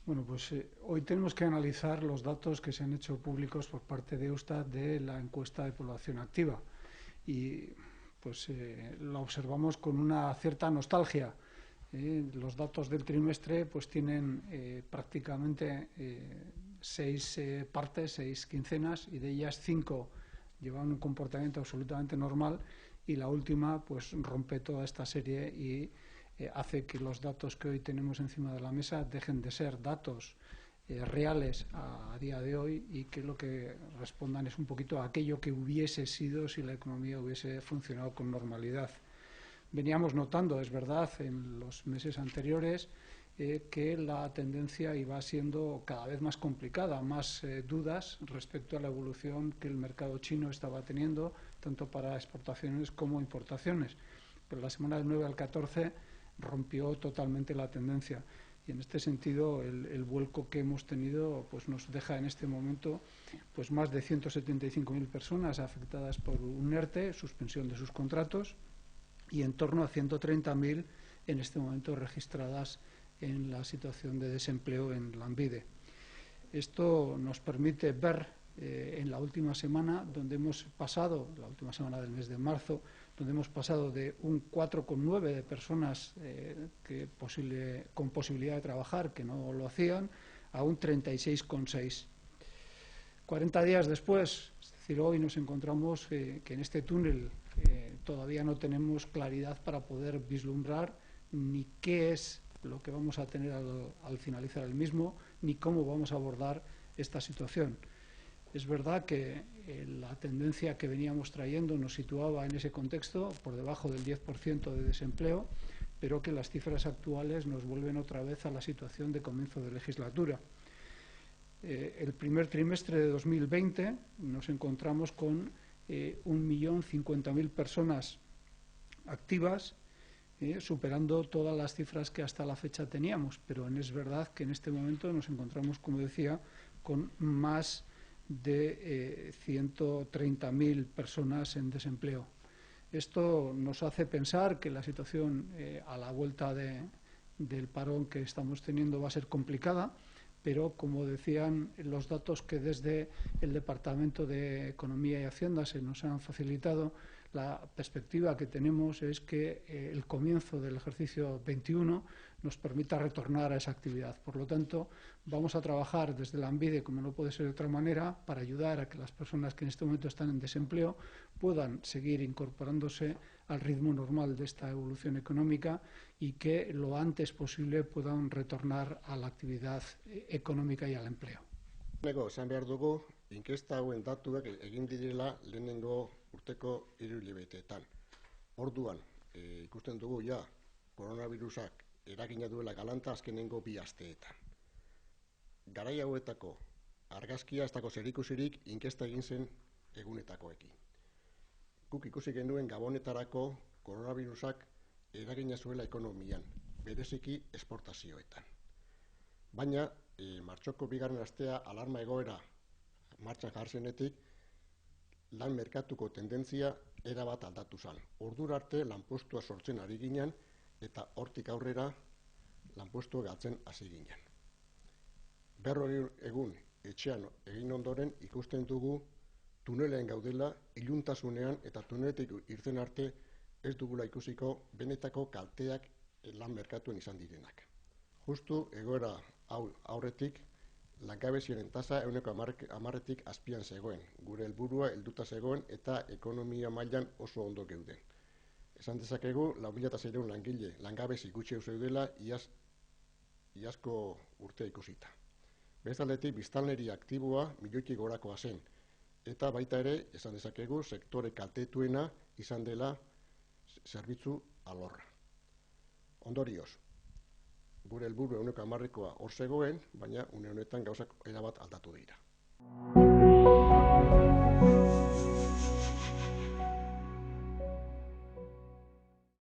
Bueno, pues hoy tenemos que analizar los datos que se han hecho públicos por parte de Eustat de la encuesta de población activa y pues la observamos con una cierta nostalgia. Los datos del trimestre pues tienen prácticamente 6 partes, 6 quincenas, y de ellas 5 llevan un comportamiento absolutamente normal, y la última pues rompe toda esta serie y hace que los datos que hoy tenemos encima de la mesa dejen de ser datos reales a día de hoy, y que lo que respondan es un poquito a aquello que hubiese sido si la economía hubiese funcionado con normalidad. Veníamos notando, es verdad, en los meses anteriores que la tendencia iba siendo cada vez más complicada, más dudas respecto a la evolución que el mercado chino estaba teniendo, tanto para exportaciones como importaciones. Pero la semana del 9 al 14 rompió totalmente la tendencia, y en este sentido el vuelco que hemos tenido pues nos deja en este momento pues más de 175.000 personas afectadas por un ERTE, suspensión de sus contratos, y en torno a 130.000 en este momento registradas en la situación de desempleo en Lanbide. Esto nos permite ver en la última semana, donde hemos pasado, la última semana del mes de marzo, donde hemos pasado de un 4,9 de personas con posibilidad de trabajar que no lo hacían, a un 36,6. 40 días después, es decir, hoy nos encontramos que en este túnel todavía no tenemos claridad para poder vislumbrar ni qué es lo que vamos a tener al finalizar el mismo, ni cómo vamos a abordar esta situación. Es verdad que la tendencia que veníamos trayendo nos situaba en ese contexto por debajo del 10% de desempleo, pero que las cifras actuales nos vuelven otra vez a la situación de comienzo de legislatura. El primer trimestre de 2020 nos encontramos con 1.050.000 personas activas, superando todas las cifras que hasta la fecha teníamos, pero es verdad que en este momento nos encontramos, como decía, con más de 130.000 personas en desempleo. Esto nos hace pensar que la situación a la vuelta del parón que estamos teniendo va a ser complicada, pero como decían los datos que desde el Departamento de Economía y Hacienda se nos han facilitado, la perspectiva que tenemos es que el comienzo del ejercicio 21 nos permita retornar a esa actividad. Por lo tanto, vamos a trabajar desde Lanbide, como no puede ser de otra manera, para ayudar a que las personas que en este momento están en desempleo puedan seguir incorporándose al ritmo normal de esta evolución económica y que lo antes posible puedan retornar a la actividad económica y al empleo. Esan behar dugu, inkesta hauen datuak egin direla lehenengo urteko 3 hilabeteetan. Orduan, ikusten dugu ja, koronavirusak eragina duela galanta azkenengo 2 asteetan. Garai hauetako argazkia ez dago zerikusirik inkesta egin zen egunetakoekin. Guk ikusi genuen gabonetarako koronavirusak eragina zuela ekonomian, bereziki esportazioetan. Baina, martxoko 2. astea alarma egoera martxan jarzenetik, lan merkatuko tendentzia erabat aldatu zen. Ordura arte lanpostua sortzen ari ginen, eta hortik aurrera lanpostua galtzen hasi ginen. 40 egun etxean egin ondoren ikusten dugu tunelean gaudela, iluntasunean eta tuneletik irten arte ez dugula ikusiko benetako kalteak lan merkatuen izan direnak. Justu egoera aurretik, langabeziaren tasa 10%tik azpian zegoen. Gure helburua helduta zegoen eta ekonomia mailan oso ondo geuden. Esan dezakegu, 4.600 langile langabezi gutxi zeudela iazko urtea ikusita. Bestaldetik, biztanleria aktiboa milioitik gorakoa zen. Eta baita ere, esan dezakegu, sektore kaltetuena izan dela zerbitzu alorra. Ondorioz, gure helburu 10%koa hor zegoen, baina une honetan gauzak erabat aldatu dira.